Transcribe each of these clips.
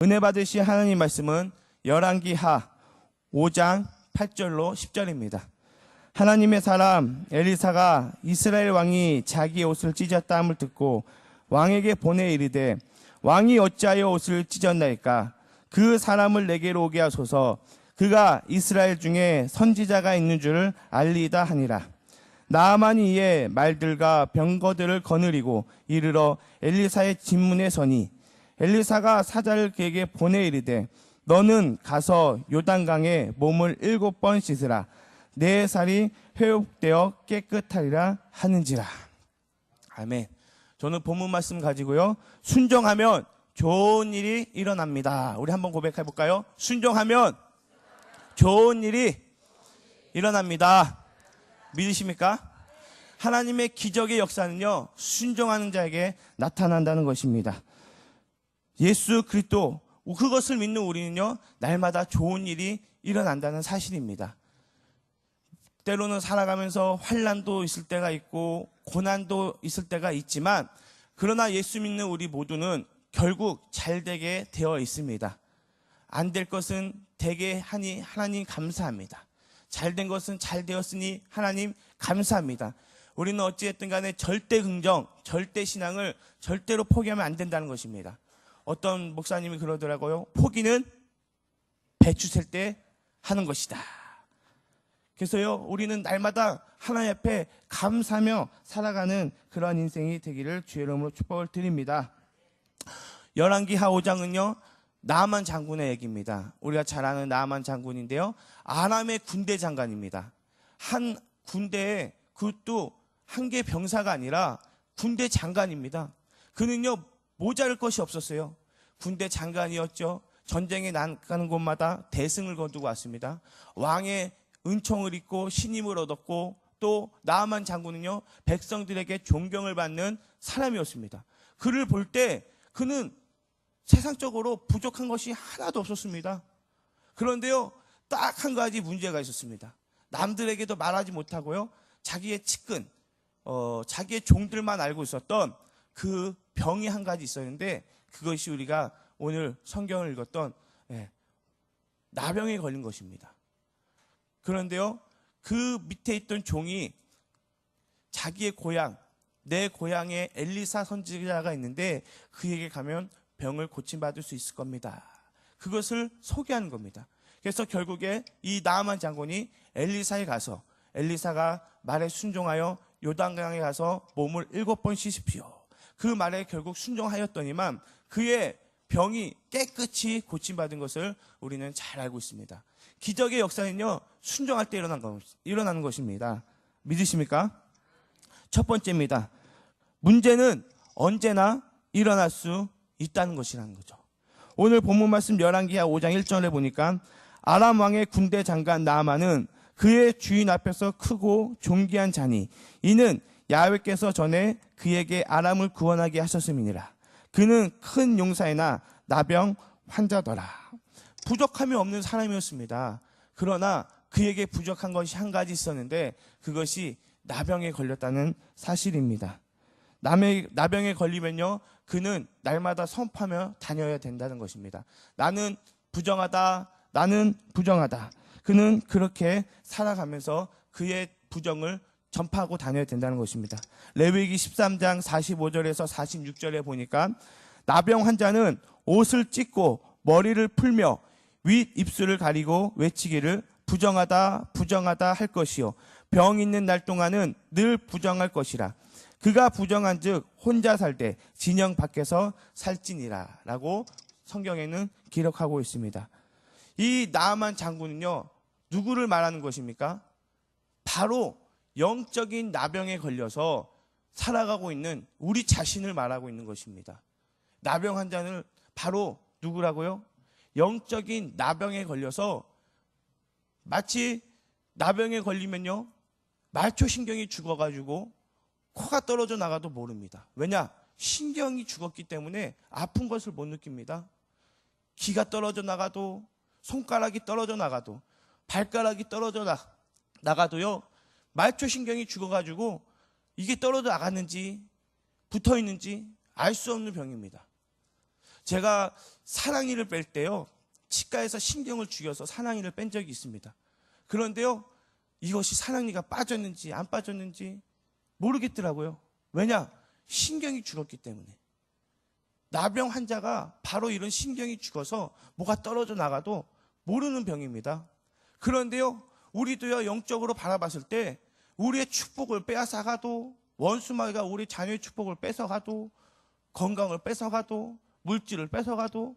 은혜 받으실 하나님 말씀은 열왕기하 5장 8절로 10절입니다. 하나님의 사람 엘리사가 이스라엘 왕이 자기의 옷을 찢었다 함을 듣고 왕에게 보내 이르되 왕이 어찌하여 옷을 찢었나이까? 그 사람을 내게로 오게 하소서. 그가 이스라엘 중에 선지자가 있는 줄을 알리이다 하니라. 나아만이 이에 말들과 병거들을 거느리고 이르러 엘리사의 진문에 서니 엘리사가 사자를 그에게 보내 이르되 너는 가서 요단강에 몸을 7번 씻으라. 내 살이 회복되어 깨끗하리라 하는지라. 아멘. 저는 본문 말씀 가지고요, 순종하면 좋은 일이 일어납니다. 우리 한번 고백해 볼까요? 순종하면 좋은 일이 일어납니다. 믿으십니까? 하나님의 기적의 역사는요, 순종하는 자에게 나타난다는 것입니다. 예수 그리스도, 그것을 믿는 우리는요, 날마다 좋은 일이 일어난다는 사실입니다. 때로는 살아가면서 환난도 있을 때가 있고 고난도 있을 때가 있지만, 그러나 예수 믿는 우리 모두는 결국 잘 되게 되어 있습니다. 안 될 것은 되게 하니 하나님 감사합니다. 잘 된 것은 잘 되었으니 하나님 감사합니다. 우리는 어찌됐든 간에 절대 긍정, 절대 신앙을 절대로 포기하면 안 된다는 것입니다. 어떤 목사님이 그러더라고요. 포기는 배추 셀 때 하는 것이다. 그래서요, 우리는 날마다 하나님 앞에 감사하며 살아가는 그러한 인생이 되기를 주의 이름으로 축복을 드립니다. 열왕기하 5장은요, 나아만 장군의 얘기입니다. 우리가 잘 아는 나아만 장군인데요, 아람의 군대 장관입니다. 한 군대에, 그것도 한 개 병사가 아니라 군대 장관입니다. 그는요, 모자랄 것이 없었어요. 군대 장관이었죠. 전쟁에 나가는 곳마다 대승을 거두고 왔습니다. 왕의 은총을 입고 신임을 얻었고, 또 나아만 장군은요, 백성들에게 존경을 받는 사람이었습니다. 그를 볼 때 그는 세상적으로 부족한 것이 하나도 없었습니다. 그런데요, 딱 한 가지 문제가 있었습니다. 남들에게도 말하지 못하고요, 자기의 측근, 자기의 종들만 알고 있었던 그 병이 한 가지 있었는데, 그것이 우리가 오늘 성경을 읽었던 나병에 걸린 것입니다. 그런데요, 그 밑에 있던 종이 자기의 고향, 내 고향에 엘리사 선지자가 있는데 그에게 가면 병을 고침받을 수 있을 겁니다. 그것을 소개하는 겁니다. 그래서 결국에 이 나아만 장군이 엘리사에 가서, 엘리사가 말에 순종하여 요단강에 가서 몸을 7번 씻으십시오. 그 말에 결국 순종하였더니만 그의 병이 깨끗이 고침받은 것을 우리는 잘 알고 있습니다. 기적의 역사는요, 순종할 때 일어나는 것입니다. 믿으십니까? 첫 번째입니다. 문제는 언제나 일어날 수 있다는 것이라는 거죠. 오늘 본문 말씀 열왕기하 5장 1절에 보니까 아람 왕의 군대 장관 나아만은 그의 주인 앞에서 크고 존귀한 자니 이는 야훼께서 전에 그에게 아람을 구원하게 하셨음이니라. 그는 큰 용사이나 나병 환자더라. 부족함이 없는 사람이었습니다. 그러나 그에게 부족한 것이 한 가지 있었는데 그것이 나병에 걸렸다는 사실입니다. 나병에 걸리면요, 그는 날마다 선포하며 다녀야 된다는 것입니다. 나는 부정하다, 나는 부정하다. 그는 그렇게 살아가면서 그의 부정을 전파하고 다녀야 된다는 것입니다. 레위기 13장 45절에서 46절에 보니까 나병 환자는 옷을 찢고 머리를 풀며 윗 입술을 가리고 외치기를 부정하다 부정하다 할 것이요 병 있는 날 동안은 늘 부정할 것이라. 그가 부정한 즉 혼자 살 때 진영 밖에서 살지니라 라고 성경에는 기록하고 있습니다. 이 나아만 장군은요, 누구를 말하는 것입니까? 바로 영적인 나병에 걸려서 살아가고 있는 우리 자신을 말하고 있는 것입니다. 나병 환자는 바로 누구라고요? 영적인 나병에 걸려서, 마치 나병에 걸리면요, 말초신경이 죽어가지고 코가 떨어져 나가도 모릅니다. 왜냐? 신경이 죽었기 때문에 아픈 것을 못 느낍니다. 기가 떨어져 나가도, 손가락이 떨어져 나가도, 발가락이 떨어져 나가도요, 말초신경이 죽어가지고 이게 떨어져 나갔는지 붙어 있는지 알 수 없는 병입니다. 제가 사랑니를 뺄 때요, 치과에서 신경을 죽여서 사랑니를 뺀 적이 있습니다. 그런데요, 이것이 사랑니가 빠졌는지 안 빠졌는지 모르겠더라고요. 왜냐? 신경이 죽었기 때문에. 나병 환자가 바로 이런 신경이 죽어서 뭐가 떨어져 나가도 모르는 병입니다. 그런데요, 우리도요, 영적으로 바라봤을 때 우리의 축복을 빼앗아가도, 원수마귀가 우리 자녀의 축복을 뺏어가도, 건강을 뺏어가도, 물질을 뺏어가도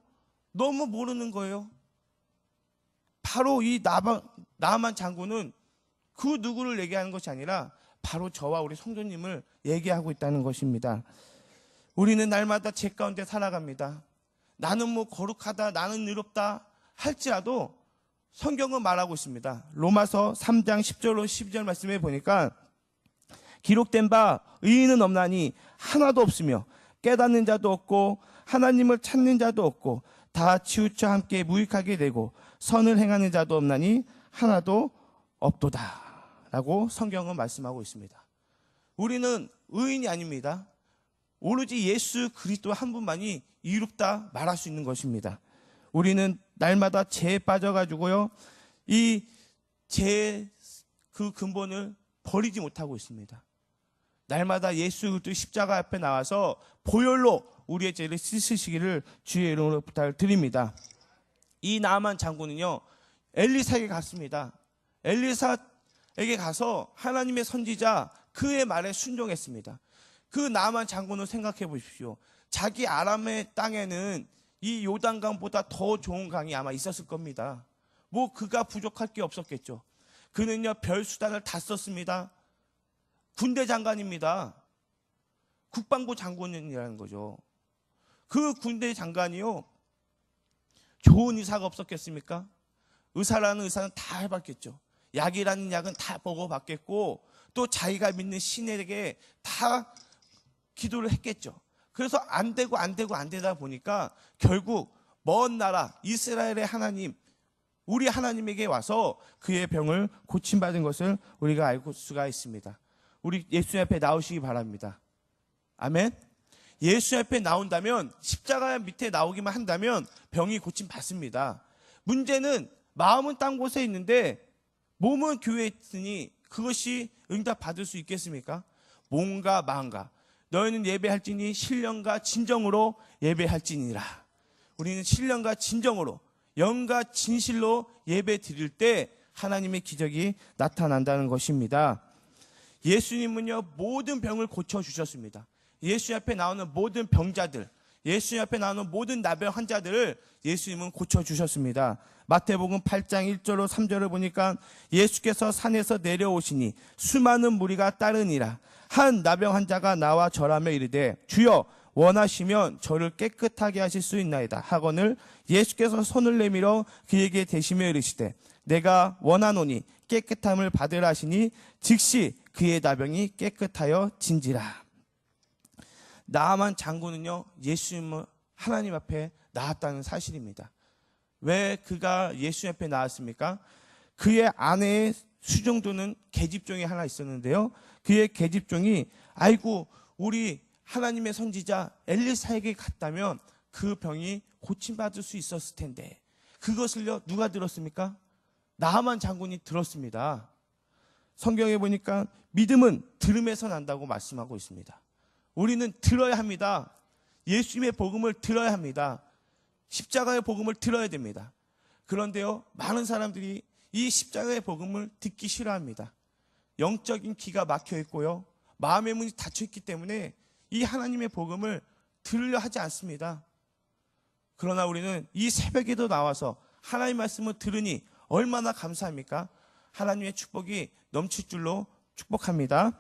너무 모르는 거예요. 바로 이 나만 장군은 그 누구를 얘기하는 것이 아니라 바로 저와 우리 성도님을 얘기하고 있다는 것입니다. 우리는 날마다 죄 가운데 살아갑니다. 나는 뭐 거룩하다, 나는 의롭다 할지라도 성경은 말하고 있습니다. 로마서 3장 10절로 12절 말씀에 보니까 기록된 바 의인은 없나니 하나도 없으며 깨닫는 자도 없고 하나님을 찾는 자도 없고 다 치우쳐 함께 무익하게 되고 선을 행하는 자도 없나니 하나도 없도다 라고 성경은 말씀하고 있습니다. 우리는 의인이 아닙니다. 오로지 예수 그리스도 한 분만이 이롭다 말할 수 있는 것입니다. 우리는 날마다 죄에 빠져가지고요, 이 죄의 그 근본을 버리지 못하고 있습니다. 날마다 예수 그리스도 십자가 앞에 나와서 보혈로 우리의 죄를 씻으시기를 주의 이름으로 부탁을 드립니다. 이 나만 장군은요, 엘리사에게 갔습니다. 엘리사에게 가서 하나님의 선지자 그의 말에 순종했습니다. 그 나만 장군을 생각해 보십시오. 자기 아람의 땅에는 이 요단강보다 더 좋은 강이 아마 있었을 겁니다. 뭐 그가 부족할 게 없었겠죠. 그는요, 별 수단을 다 썼습니다. 군대 장관입니다. 국방부 장군이라는 거죠. 그 군대 장관이요, 좋은 의사가 없었겠습니까? 의사라는 의사는 다 해봤겠죠. 약이라는 약은 다 먹어봤겠고, 또 자기가 믿는 신에게 다 기도를 했겠죠. 그래서 안 되다 보니까 결국 먼 나라 이스라엘의 하나님, 우리 하나님에게 와서 그의 병을 고침받은 것을 우리가 알 수가 있습니다. 우리 예수 앞에 나오시기 바랍니다. 아멘. 예수 앞에 나온다면, 십자가 밑에 나오기만 한다면 병이 고침받습니다. 문제는 마음은 딴 곳에 있는데 몸은 교회에 있으니 그것이 응답받을 수 있겠습니까? 몸과 마음과 너희는 예배할지니 신령과 진정으로 예배할지니라. 우리는 신령과 진정으로, 영과 진실로 예배 드릴 때 하나님의 기적이 나타난다는 것입니다. 예수님은요, 모든 병을 고쳐주셨습니다. 예수 앞에 나오는 모든 병자들, 예수 앞에 나오는 모든 나병 환자들을 예수님은 고쳐주셨습니다. 마태복음 8장 1절로 3절을 보니까 예수께서 산에서 내려오시니 수많은 무리가 따르니라. 한 나병 환자가 나와 절하며 이르되 주여 원하시면 저를 깨끗하게 하실 수 있나이다 하거늘 예수께서 손을 내밀어 그에게 대시며 이르시되 내가 원하노니 깨끗함을 받으라 하시니 즉시 그의 나병이 깨끗하여 진지라. 나아만 장군은요, 예수님은 하나님 앞에 나왔다는 사실입니다. 왜 그가 예수 앞에 나왔습니까? 그의 아내의 수종도는 계집종이 하나 있었는데요, 그의 계집종이 아이고 우리 하나님의 선지자 엘리사에게 갔다면 그 병이 고침받을 수 있었을 텐데, 그것을요 누가 들었습니까? 나아만 장군이 들었습니다. 성경에 보니까 믿음은 들음에서 난다고 말씀하고 있습니다. 우리는 들어야 합니다. 예수님의 복음을 들어야 합니다. 십자가의 복음을 들어야 됩니다. 그런데요, 많은 사람들이 이 십자가의 복음을 듣기 싫어합니다. 영적인 귀가 막혀 있고요, 마음의 문이 닫혀 있기 때문에 이 하나님의 복음을 들으려 하지 않습니다. 그러나 우리는 이 새벽에도 나와서 하나님의 말씀을 들으니 얼마나 감사합니까? 하나님의 축복이 넘칠 줄로 축복합니다.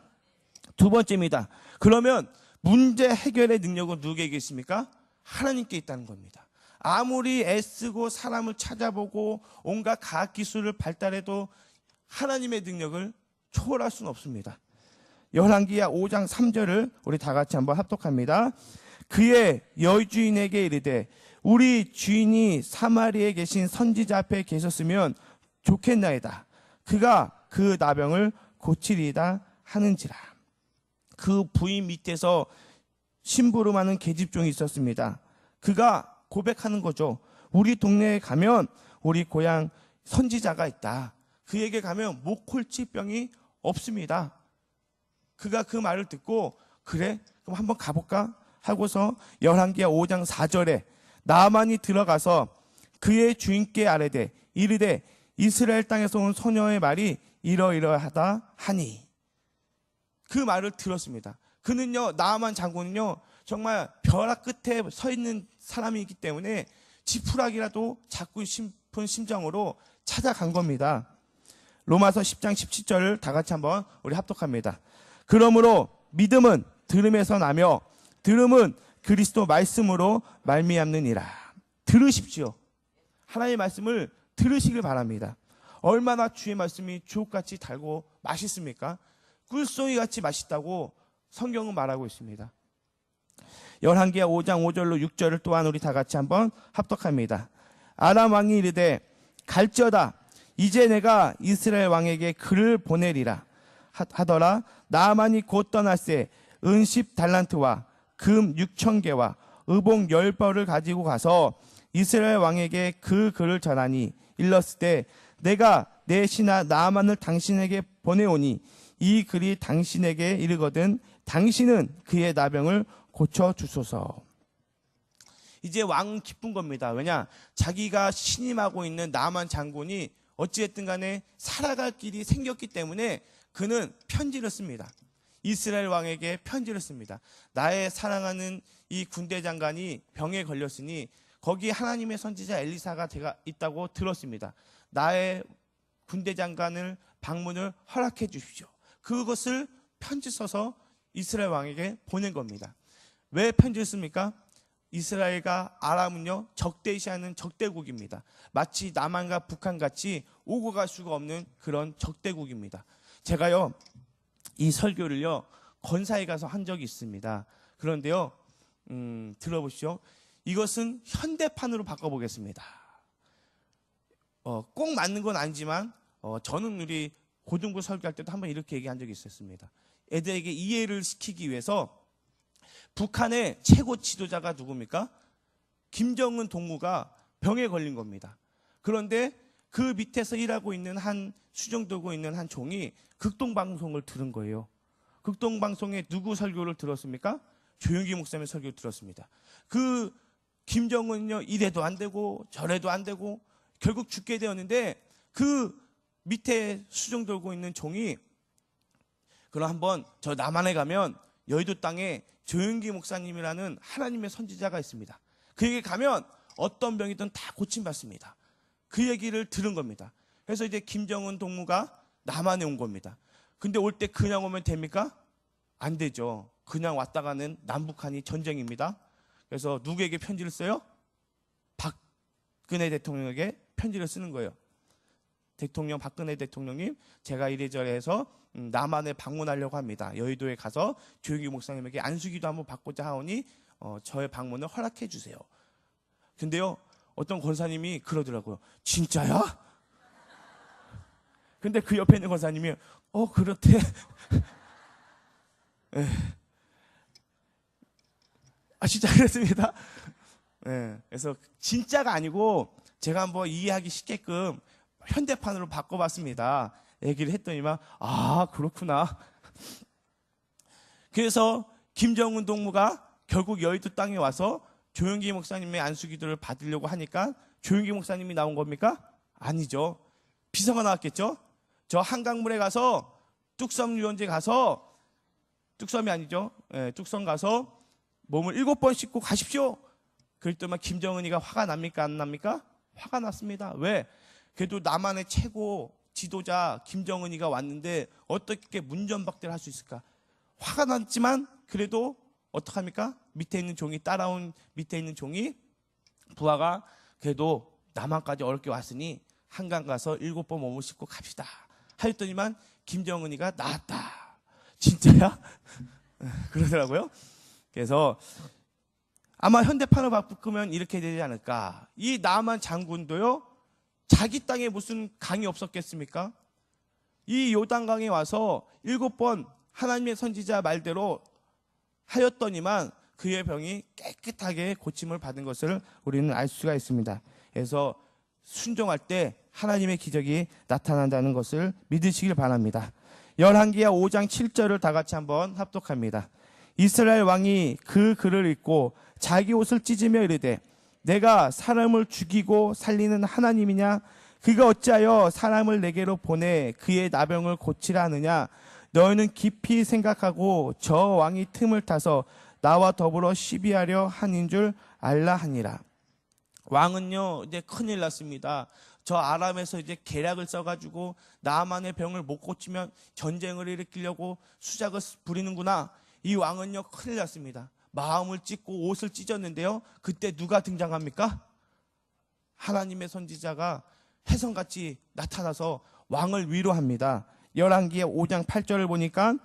두 번째입니다. 그러면 문제 해결의 능력은 누구에게 있습니까? 하나님께 있다는 겁니다. 아무리 애쓰고 사람을 찾아보고 온갖 과학기술을 발달해도 하나님의 능력을 초월할 수는 없습니다. 열왕기야 5장 3절을 우리 다 같이 한번 합독합니다. 그의 여주인에게 이르되 우리 주인이 사마리아에 계신 선지자 앞에 계셨으면 좋겠나이다. 그가 그 나병을 고치리이다 하는지라. 그 부인 밑에서 심부름하는 계집종이 있었습니다. 그가 고백하는 거죠. 우리 동네에 가면 우리 고향 선지자가 있다. 그에게 가면 목홀치병이 없습니다. 그가 그 말을 듣고 그래? 그럼 한번 가볼까? 하고서 열왕기하 5장 4절에 나아만이 들어가서 그의 주인께 아뢰되 이르되 이스라엘 땅에서 온 소녀의 말이 이러이러하다 하니 그 말을 들었습니다. 그는요, 나아만 장군은요, 정말 벼락 끝에 서 있는 사람이기 때문에 지푸라기라도 잡고 싶은 심정으로 찾아간 겁니다. 로마서 10장 17절을 다 같이 한번 우리 합독합니다. 그러므로 믿음은 들음에서 나며 들음은 그리스도 말씀으로 말미암느니라. 들으십시오. 하나님의 말씀을 들으시길 바랍니다. 얼마나 주의 말씀이 주옥같이 달고 맛있습니까? 꿀송이같이 맛있다고 성경은 말하고 있습니다. 열왕기하 5장 5절로 6절을 또한 우리 다 같이 한번 합독합니다. 아람 왕이 이르되 갈지어다 이제 내가 이스라엘 왕에게 글을 보내리라 하더라. 나아만이 곧 떠날새 은 10달란트와 금 6,000개와 의복 10벌을 가지고 가서 이스라엘 왕에게 그 글을 전하니 일렀을 때 내가 내 신하 나아만을 당신에게 보내오니 이 글이 당신에게 이르거든 당신은 그의 나병을 고쳐주소서. 이제 왕은 기쁜 겁니다. 왜냐? 자기가 신임하고 있는 나아만 장군이 어찌됐든 간에 살아갈 길이 생겼기 때문에 그는 편지를 씁니다. 이스라엘 왕에게 편지를 씁니다. 나의 사랑하는 이 군대 장관이 병에 걸렸으니 거기 하나님의 선지자 엘리사가 제가 있다고 들었습니다. 나의 군대 장관을 방문을 허락해 주십시오. 그것을 편지 써서 이스라엘 왕에게 보낸 겁니다. 왜 편지를 씁니까? 이스라엘과 아람은요 적대시하는 적대국입니다. 마치 남한과 북한같이 오고 갈 수가 없는 그런 적대국입니다. 제가요 이 설교를요 건사에 가서 한 적이 있습니다. 그런데요 들어보시죠. 이것은 현대판으로 바꿔보겠습니다. 꼭 맞는 건 아니지만 저는 우리 고등부 설교할 때도 한번 이렇게 얘기한 적이 있었습니다. 애들에게 이해를 시키기 위해서 북한의 최고 지도자가 누굽니까? 김정은 동무가 병에 걸린 겁니다. 그런데 그 밑에서 일하고 있는 한 수정되고 있는 한 종이 극동방송을 들은 거예요. 극동방송에 누구 설교를 들었습니까? 조영기 목사님의 설교를 들었습니다. 그 김정은요 이래도 안 되고 저래도 안 되고 결국 죽게 되었는데 그 밑에 수정되고 있는 종이 그럼 한번 저 남한에 가면 여의도 땅에 조영기 목사님이라는 하나님의 선지자가 있습니다. 그에게 가면 어떤 병이든 다 고침받습니다. 그 얘기를 들은 겁니다. 그래서 이제 김정은 동무가 남한에 온 겁니다. 근데 올 때 그냥 오면 됩니까? 안 되죠. 그냥 왔다가는 남북한이 전쟁입니다. 그래서 누구에게 편지를 써요? 박근혜 대통령에게 편지를 쓰는 거예요. 대통령 박근혜 대통령님 제가 이래저래 해서 남한에 방문하려고 합니다. 여의도에 가서 조영기 목사님에게 안수기도 한번 받고자 하오니 저의 방문을 허락해 주세요. 근데요 어떤 권사님이 그러더라고요. 진짜야? 근데 그 옆에 있는 권사님이 그렇대. 진짜 그랬습니다. 그래서 진짜가 아니고 제가 한번 이해하기 쉽게끔 현대판으로 바꿔봤습니다. 얘기를 했더니만 그렇구나. 그래서 김정은 동무가 결국 여의도 땅에 와서 조영기 목사님의 안수기도를 받으려고 하니까 조영기 목사님이 나온 겁니까? 아니죠. 비서가 나왔겠죠. 저 한강물에 가서 뚝섬 유원지 가서 뚝섬이 아니죠. 뚝섬 가서 몸을 7번 씻고 가십시오. 그랬더니 김정은이가 화가 납니까 안 납니까? 화가 났습니다. 왜? 그래도 남한의 최고 지도자 김정은이가 왔는데 어떻게 문전박대를 할 수 있을까? 화가 났지만 그래도 어떡합니까? 밑에 있는 종이 따라온 밑에 있는 종이 부하가 그래도 남한까지 어렵게 왔으니 한강 가서 7번 몸을 씻고 갑시다. 하였더니만 김정은이가 나왔다. 진짜야? 그러더라고요. 그래서 아마 현대판을 바꾸면 이렇게 되지 않을까. 이 나아만 장군도요. 자기 땅에 무슨 강이 없었겠습니까? 이 요단강에 와서 7번 하나님의 선지자 말대로 하였더니만 그의 병이 깨끗하게 고침을 받은 것을 우리는 알 수가 있습니다. 그래서 순종할 때 하나님의 기적이 나타난다는 것을 믿으시길 바랍니다. 열왕기하 5장 7절을 다 같이 한번 합독합니다. 이스라엘 왕이 그 글을 읽고 자기 옷을 찢으며 이르되 내가 사람을 죽이고 살리는 하나님이냐? 그가 어찌하여 사람을 내게로 보내 그의 나병을 고치라 하느냐? 너희는 깊이 생각하고 저 왕이 틈을 타서 나와 더불어 시비하려 한인 줄 알라 하니라. 왕은요 이제 큰일 났습니다. 저 아람에서 이제 계략을 써가지고 나만의 병을 못 고치면 전쟁을 일으키려고 수작을 부리는구나. 이 왕은요 큰일 났습니다. 마음을 찢고 옷을 찢었는데요. 그때 누가 등장합니까? 하나님의 선지자가 혜성같이 나타나서 왕을 위로합니다. 열왕기의 5장 8절을 보니까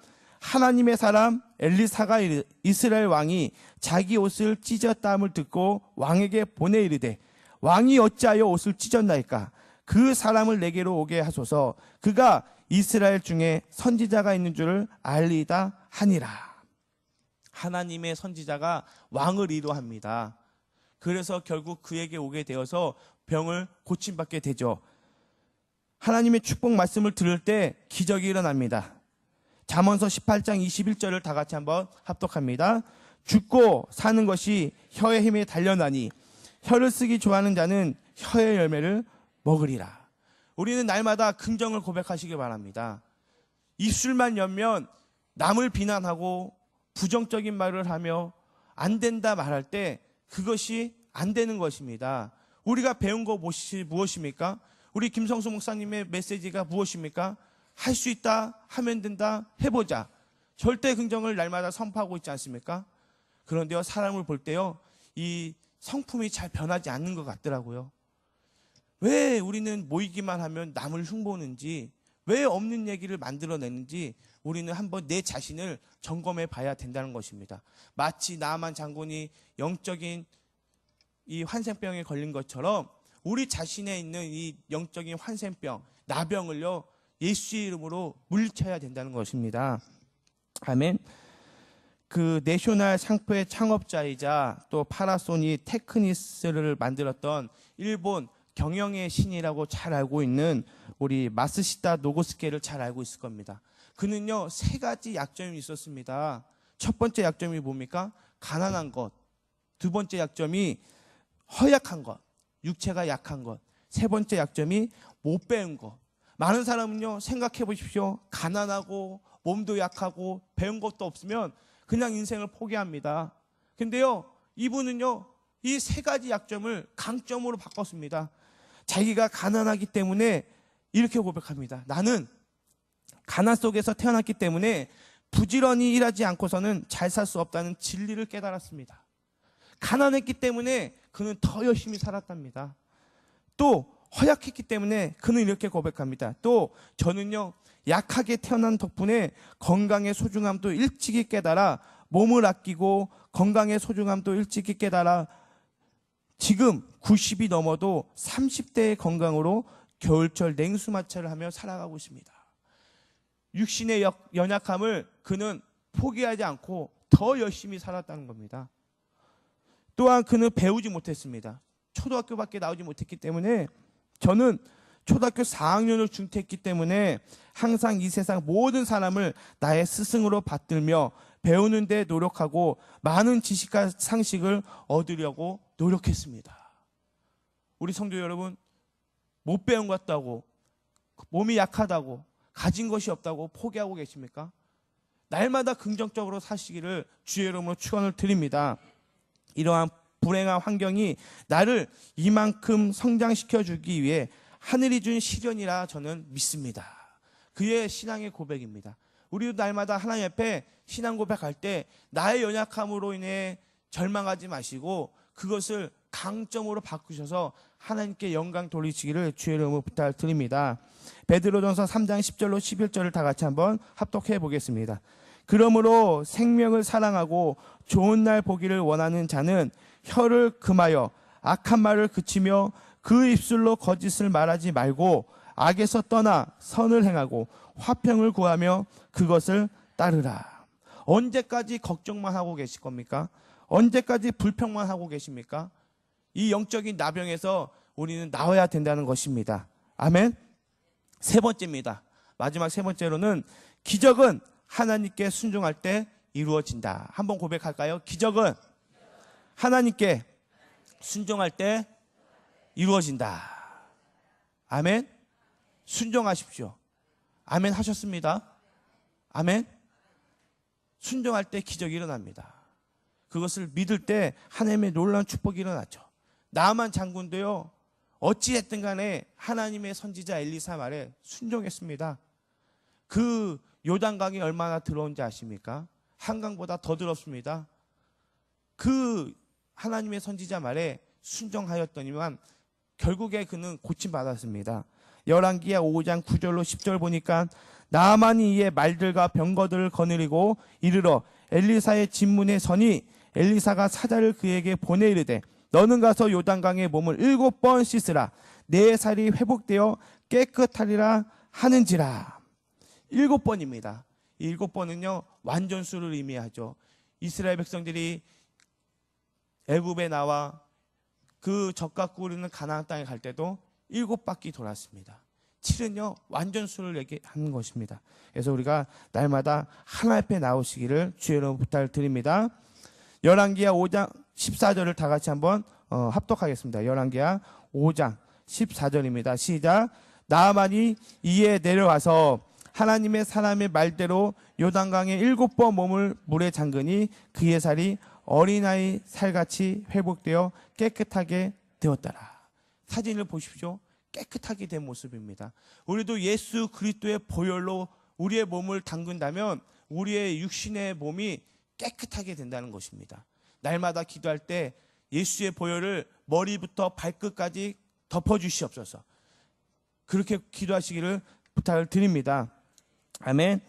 하나님의 사람 엘리사가 이스라엘 왕이 자기 옷을 찢었다함을 듣고 왕에게 보내 이르되 왕이 어찌하여 옷을 찢었나이까? 그 사람을 내게로 오게 하소서. 그가 이스라엘 중에 선지자가 있는 줄을 알리다 하니라. 하나님의 선지자가 왕을 위로합니다. 그래서 결국 그에게 오게 되어서 병을 고침받게 되죠. 하나님의 축복 말씀을 들을 때 기적이 일어납니다. 잠언서 18장 21절을 다 같이 한번 합독합니다. 죽고 사는 것이 혀의 힘에 달려나니 혀를 쓰기 좋아하는 자는 혀의 열매를 먹으리라. 우리는 날마다 긍정을 고백하시기 바랍니다. 입술만 열면 남을 비난하고 부정적인 말을 하며 안 된다 말할 때 그것이 안 되는 것입니다. 우리가 배운 거 무엇입니까? 우리 김성수 목사님의 메시지가 무엇입니까? 할 수 있다, 하면 된다, 해보자. 절대 긍정을 날마다 선포하고 있지 않습니까? 그런데요, 사람을 볼 때요, 이 성품이 잘 변하지 않는 것 같더라고요. 왜 우리는 모이기만 하면 남을 흉보는지, 왜 없는 얘기를 만들어내는지 우리는 한번 내 자신을 점검해 봐야 된다는 것입니다. 마치 나만 장군이 영적인 이 환생병에 걸린 것처럼 우리 자신에 있는 이 영적인 환생병, 나병을요, 예수의 이름으로 물리쳐야 된다는 것입니다. 아멘. 그 내셔널 상표의 창업자이자 또 파라소니 테크니스를 만들었던 일본 경영의 신이라고 잘 알고 있는 우리 마스시타 노고스케를 잘 알고 있을 겁니다. 그는요 3가지 약점이 있었습니다. 첫 번째 약점이 뭡니까? 가난한 것. 두 번째 약점이 허약한 것, 육체가 약한 것. 세 번째 약점이 못 배운 것. 많은 사람은요 생각해 보십시오. 가난하고 몸도 약하고 배운 것도 없으면 그냥 인생을 포기합니다. 근데요 이분은요 이 3가지 약점을 강점으로 바꿨습니다. 자기가 가난하기 때문에 이렇게 고백합니다. 나는 가난 속에서 태어났기 때문에 부지런히 일하지 않고서는 잘 살 수 없다는 진리를 깨달았습니다. 가난했기 때문에 그는 더 열심히 살았답니다. 또 허약했기 때문에 그는 이렇게 고백합니다. 또 저는요 약하게 태어난 덕분에 건강의 소중함도 일찍이 깨달아 몸을 아끼고 건강의 소중함도 일찍이 깨달아 지금 90이 넘어도 30대의 건강으로 겨울철 냉수마찰을 하며 살아가고 있습니다. 육신의 연약함을 그는 포기하지 않고 더 열심히 살았다는 겁니다. 또한 그는 배우지 못했습니다. 초등학교밖에 나오지 못했기 때문에 저는 초등학교 4학년을 중퇴했기 때문에 항상 이 세상 모든 사람을 나의 스승으로 받들며 배우는 데 노력하고 많은 지식과 상식을 얻으려고 노력했습니다. 우리 성도 여러분, 못 배운 것 같다고, 몸이 약하다고, 가진 것이 없다고 포기하고 계십니까? 날마다 긍정적으로 사시기를 주의 이름으로 축원을 드립니다. 이러한 불행한 환경이 나를 이만큼 성장시켜주기 위해 하늘이 준 시련이라 저는 믿습니다. 그의 신앙의 고백입니다. 우리도 날마다 하나님 앞에 신앙 고백할 때 나의 연약함으로 인해 절망하지 마시고 그것을 강점으로 바꾸셔서 하나님께 영광 돌리시기를 주의 이름으로 부탁드립니다. 베드로전서 3장 10절로 11절을 다 같이 한번 합독해 보겠습니다. 그러므로 생명을 사랑하고 좋은 날 보기를 원하는 자는 혀를 금하여 악한 말을 그치며 그 입술로 거짓을 말하지 말고 악에서 떠나 선을 행하고 화평을 구하며 그것을 따르라. 언제까지 걱정만 하고 계실 겁니까? 언제까지 불평만 하고 계십니까? 이 영적인 나병에서 우리는 나와야 된다는 것입니다. 아멘. 세 번째입니다. 마지막 세 번째로는 기적은 하나님께 순종할 때 이루어진다. 한번 고백할까요? 기적은 하나님께 순종할 때 이루어진다. 아멘. 순종하십시오. 아멘 하셨습니다. 아멘. 순종할 때 기적이 일어납니다. 그것을 믿을 때 하나님의 놀라운 축복이 일어나죠. 나만 장군도요, 어찌했든 간에 하나님의 선지자 엘리사 말에 순종했습니다. 그 요단강이 얼마나 더러운지 아십니까? 한강보다 더 더럽습니다. 그 하나님의 선지자 말에 순종하였더니만 결국에 그는 고침받았습니다. 열왕기하 5장 9절로 10절 보니까 나아만이 이에 말들과 병거들을 거느리고 이르러 엘리사의 진문에 서니 엘리사가 사자를 그에게 보내 이르되 너는 가서 요단강에 몸을 7번 씻으라. 내 살이 회복되어 깨끗하리라 하는지라. 7번입니다. 이 7번은요 완전수를 의미하죠. 이스라엘 백성들이 애굽에 나와 그 젖과 꿀 있는 가나안 땅에 갈 때도 7바퀴 돌았습니다. 7은요 완전수를 얘기하는 것입니다. 그래서 우리가 날마다 하나님 앞에 나오시기를 주의 이름으로 부탁을 드립니다. 열왕기하 5장 14절을 다 같이 한번 합독하겠습니다. 열왕기하 5장 14절입니다. 시작. 나아만이 이에 내려와서 하나님의 사람의 말대로 요단강에 7번 몸을 물에 잠그니 그의 살이 어린아이 살같이 회복되어 깨끗하게 되었더라. 사진을 보십시오. 깨끗하게 된 모습입니다. 우리도 예수 그리스도의 보혈로 우리의 몸을 담근다면 우리의 육신의 몸이 깨끗하게 된다는 것입니다. 날마다 기도할 때 예수의 보혈을 머리부터 발끝까지 덮어주시옵소서. 그렇게 기도하시기를 부탁을 드립니다. 아멘.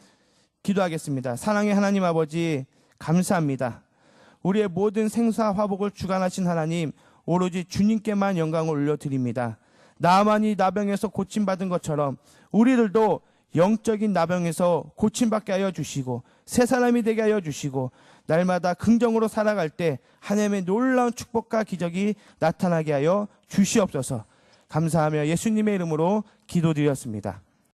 기도하겠습니다. 사랑의 하나님 아버지 감사합니다. 우리의 모든 생사 화복을 주관하신 하나님, 오로지 주님께만 영광을 올려드립니다. 나아만이 나병에서 고침받은 것처럼 우리들도 영적인 나병에서 고침받게 하여 주시고 새 사람이 되게 하여 주시고 날마다 긍정으로 살아갈 때 하나님의 놀라운 축복과 기적이 나타나게 하여 주시옵소서. 감사하며 예수님의 이름으로 기도드렸습니다.